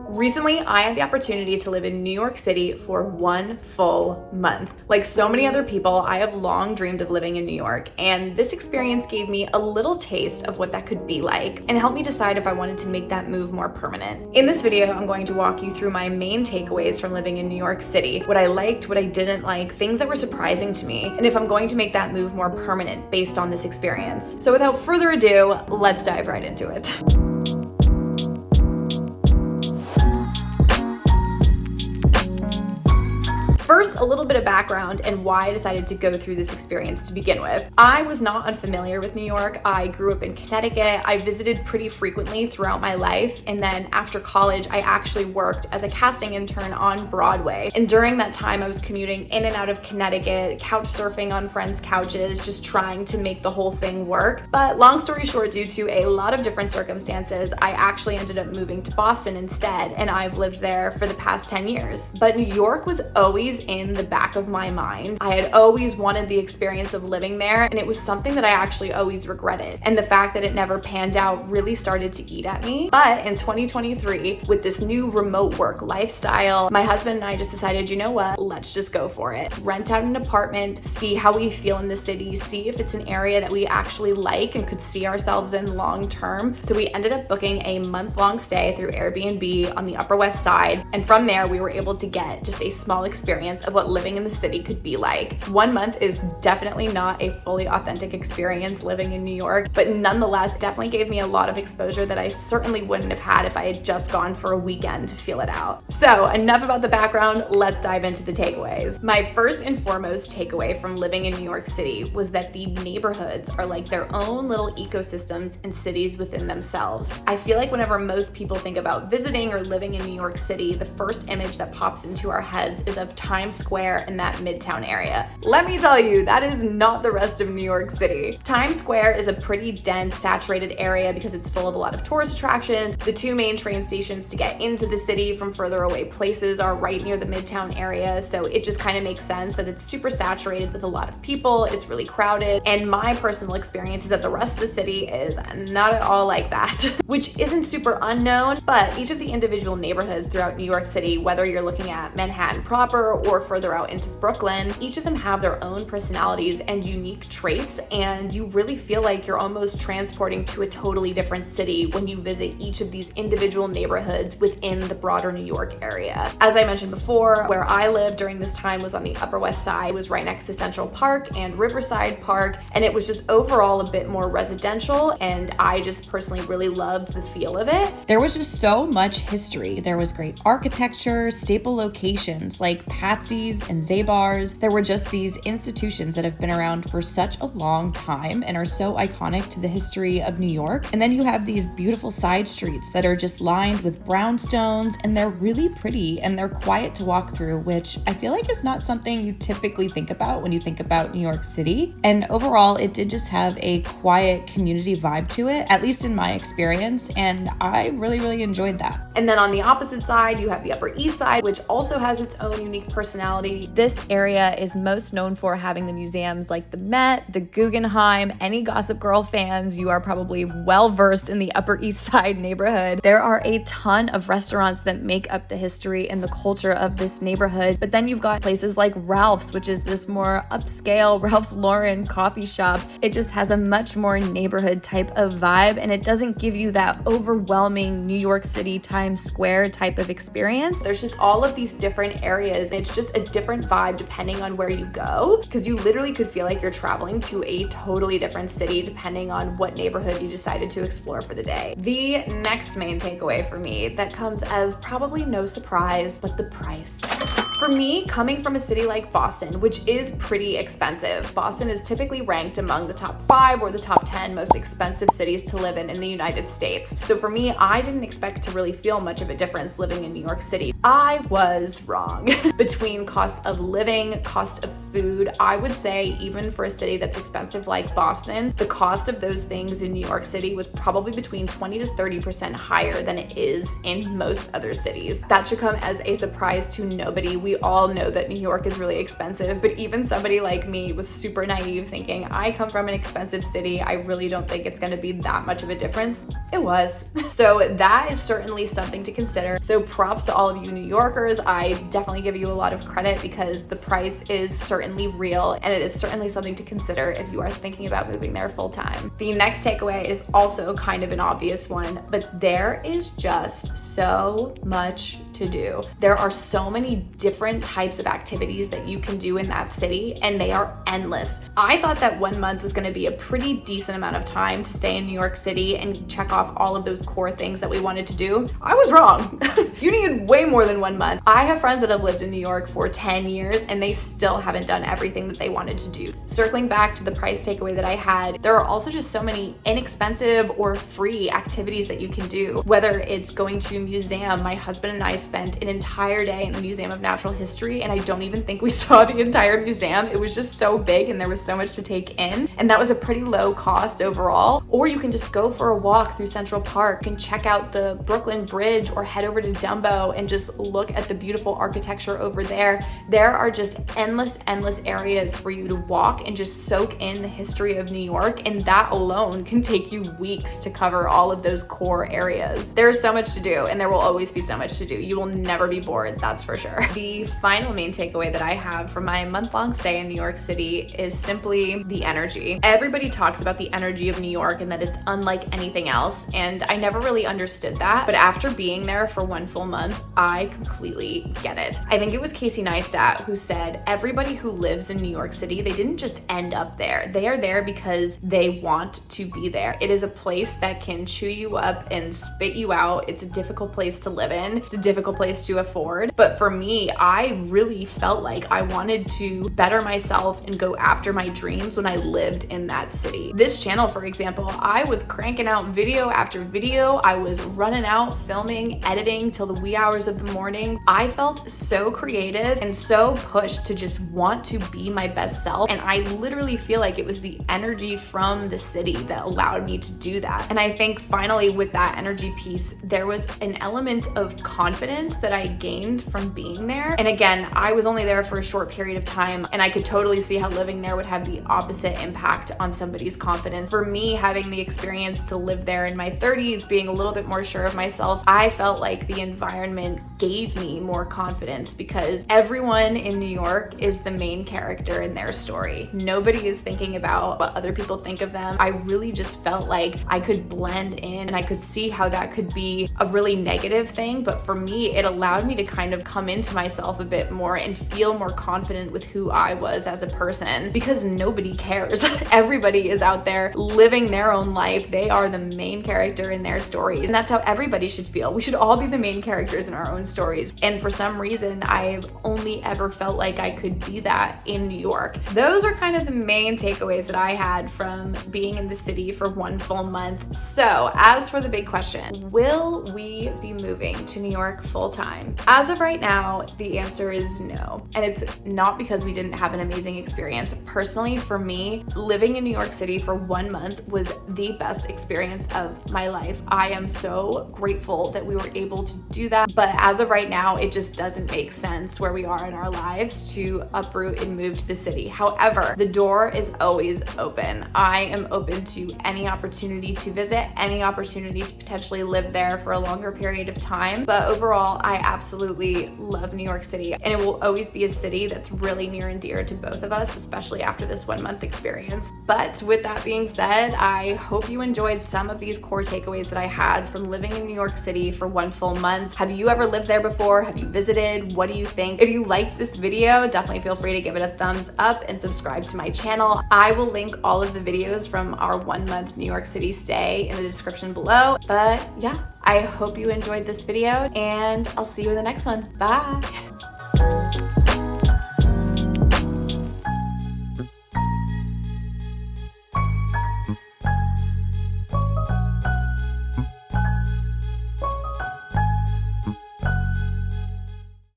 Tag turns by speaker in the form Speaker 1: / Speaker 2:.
Speaker 1: Recently, I had the opportunity to live in New York City for 1 full month. Like so many other people, I have long dreamed of living in New York, and this experience gave me a little taste of what that could be like and helped me decide if I wanted to make that move more permanent. In this video, I'm going to walk you through my main takeaways from living in New York City, what I liked, what I didn't like, things that were surprising to me, and if I'm going to make that move more permanent based on this experience. So without further ado, let's dive right into it. First, a little bit of background and why I decided to go through this experience to begin with. I was not unfamiliar with New York. I grew up in Connecticut. I visited pretty frequently throughout my life. And then after college, I actually worked as a casting intern on Broadway. And during that time, I was commuting in and out of Connecticut, couch surfing on friends' couches, just trying to make the whole thing work. But long story short, due to a lot of different circumstances, I actually ended up moving to Boston instead. And I've lived there for the past 10 years. But New York was always in the back of my mind. I had always wanted the experience of living there, and it was something that I actually always regretted. And the fact that it never panned out really started to eat at me. But in 2023, with this new remote work lifestyle, my husband and I just decided, you know what, let's just go for it. Rent out an apartment, see how we feel in the city, see if it's an area that we actually like and could see ourselves in long term. So we ended up booking a month-long stay through Airbnb on the Upper West Side. And from there, we were able to get just a small experience of what living in the city could be like. 1 month is definitely not a fully authentic experience living in New York, but nonetheless definitely gave me a lot of exposure that I certainly wouldn't have had if I had just gone for a weekend to feel it out. So enough about the background, let's dive into the takeaways. My first and foremost takeaway from living in New York City was that the neighborhoods are like their own little ecosystems and cities within themselves. I feel like whenever most people think about visiting or living in New York City, the first image that pops into our heads is of Times Square in that Midtown area. Let me tell you, that is not the rest of New York City. Times Square is a pretty dense, saturated area because it's full of a lot of tourist attractions. The two main train stations to get into the city from further away places are right near the Midtown area, so it just kind of makes sense that it's super saturated with a lot of people. It's really crowded, and my personal experience is that the rest of the city is not at all like that, which isn't super unknown, but each of the individual neighborhoods throughout New York City, whether you're looking at Manhattan proper or further out into Brooklyn, each of them have their own personalities and unique traits, and you really feel like you're almost transporting to a totally different city when you visit each of these individual neighborhoods within the broader New York area. As I mentioned before, where I lived during this time was on the Upper West Side. It was right next to Central Park and Riverside Park, and it was just overall a bit more residential, and I just personally really loved the feel of it.
Speaker 2: There was just so much history. There was great architecture, staple locations like Patsy's and Zabar's. There were just these institutions that have been around for such a long time and are so iconic to the history of New York. And then you have these beautiful side streets that are just lined with brownstones, and they're really pretty and they're quiet to walk through, which I feel like is not something you typically think about when you think about New York City. And overall, it did just have a quiet community vibe to it, at least in my experience, and I really, really enjoyed that.
Speaker 1: And then on the opposite side, you have the Upper East Side, which also has its own unique personality. This area is most known for having the museums like the Met, the Guggenheim. Any Gossip Girl fans, you are probably well versed in the Upper East Side neighborhood. There are a ton of restaurants that make up the history and the culture of this neighborhood. But then you've got places like Ralph's, which is this more upscale Ralph Lauren coffee shop. It just has a much more neighborhood type of vibe, and it doesn't give you that overwhelming New York City Times Square type of experience. There's just all of these different areas, and it's just a different vibe depending on where you go, because you literally could feel like you're traveling to a totally different city depending on what neighborhood you decided to explore for the day. The next main takeaway for me that comes as probably no surprise, but the price. For me, coming from a city like Boston, which is pretty expensive, Boston is typically ranked among the top 5 or the top 10 most expensive cities to live in the United States. So for me, I didn't expect to really feel much of a difference living in New York City. I was wrong. Between cost of living, cost of food, I would say even for a city that's expensive like Boston, the cost of those things in New York City was probably between 20 to 30% higher than it is in most other cities. That should come as a surprise to nobody. we all know that New York is really expensive, but even somebody like me was super naive thinking, I come from an expensive city, I really don't think it's gonna be that much of a difference. It was. So that is certainly something to consider. So props to all of you New Yorkers. I definitely give you a lot of credit because the price is certainly real and it is certainly something to consider if you are thinking about moving there full time. The next takeaway is also kind of an obvious one, but there is just so much to do. There are so many different types of activities that you can do in that city, and they are endless. I thought that 1 month was gonna be a pretty decent amount of time to stay in New York City and check off all of those core things that we wanted to do. I was wrong. You need way more than 1 month. I have friends that have lived in New York for 10 years and they still haven't done everything that they wanted to do. Circling back to the price takeaway that I had, there are also just so many inexpensive or free activities that you can do. Whether it's going to a museum, my husband and I spent an entire day in the Museum of Natural History and I don't even think we saw the entire museum. It was just so big and there was so much to take in, and that was a pretty low cost overall. Or you can just go for a walk through Central Park and check out the Brooklyn Bridge, or head over to Dumbo and just look at the beautiful architecture over there. There are just endless areas for you to walk and just soak in the history of New York, and that alone can take you weeks to cover all of those core areas. There's so much to do, and there will always be so much to do. You will never be bored, that's for sure. The final main takeaway that I have from my month-long stay in New York City is simply the energy. Everybody talks about the energy of New York and that it's unlike anything else, and I never really understood that, but after being there for 1 full month, I completely get it. I think it was Casey Neistat who said, everybody who lives in New York City, they didn't just end up there. They are there because they want to be there. It is a place that can chew you up and spit you out. It's a difficult place to live in. It's a difficult place to afford. But for me, I really felt like I wanted to better myself and go after my dreams when I lived in that city. This channel, for example, I was cranking out video after video. I was running out, filming, editing till the wee hours of the morning. I felt so creative and so pushed to just want to be my best self. And I literally feel like it was the energy from the city that allowed me to do that. And I think finally with that energy piece, there was an element of confidence that I gained from being there. And again, I was only there for a short period of time, and I could totally see how living there would have the opposite impact on somebody's confidence. For me, having the experience to live there in my 30s, being a little bit more sure of myself, I felt like the environment gave me more confidence because everyone in New York is the main character in their story. Nobody is thinking about what other people think of them. I really just felt like I could blend in, and I could see how that could be a really negative thing, but for me, it allowed me to kind of come into myself a bit more and feel more confident with who I was as a person, because nobody cares. Everybody is out there living their own life. They are the main character in their stories, and that's how everybody should feel. We should all be the main characters in our own stories, and for some reason, I've only ever felt like I could be that in New York. Those are kind of the main takeaways that I had from being in the city for 1 full month. So as for the big question, will we be moving to New York full time? As of right now, the answer is no. And it's not because we didn't have an amazing experience. Personally, for me, living in New York City for 1 month was the best experience of my life. I am so grateful that we were able to do that. But as of right now, it just doesn't make sense where we are in our lives to uproot and move to the city. However, the door is always open. I am open to any opportunity to visit, any opportunity to potentially live there for a longer period of time. But overall, I absolutely love New York City, and it will always be a city that's really near and dear to both of us, especially after this 1 month experience. But with that being said, I hope you enjoyed some of these core takeaways that I had from living in New York City for 1 full month. Have you ever lived there before? Have you visited? What do you think? If you liked this video, definitely feel free to give it a thumbs up and subscribe to my channel. I will link all of the videos from our 1 month New York City stay in the description below. But yeah, I hope you enjoyed this video, and I'll see you in the next one. Bye.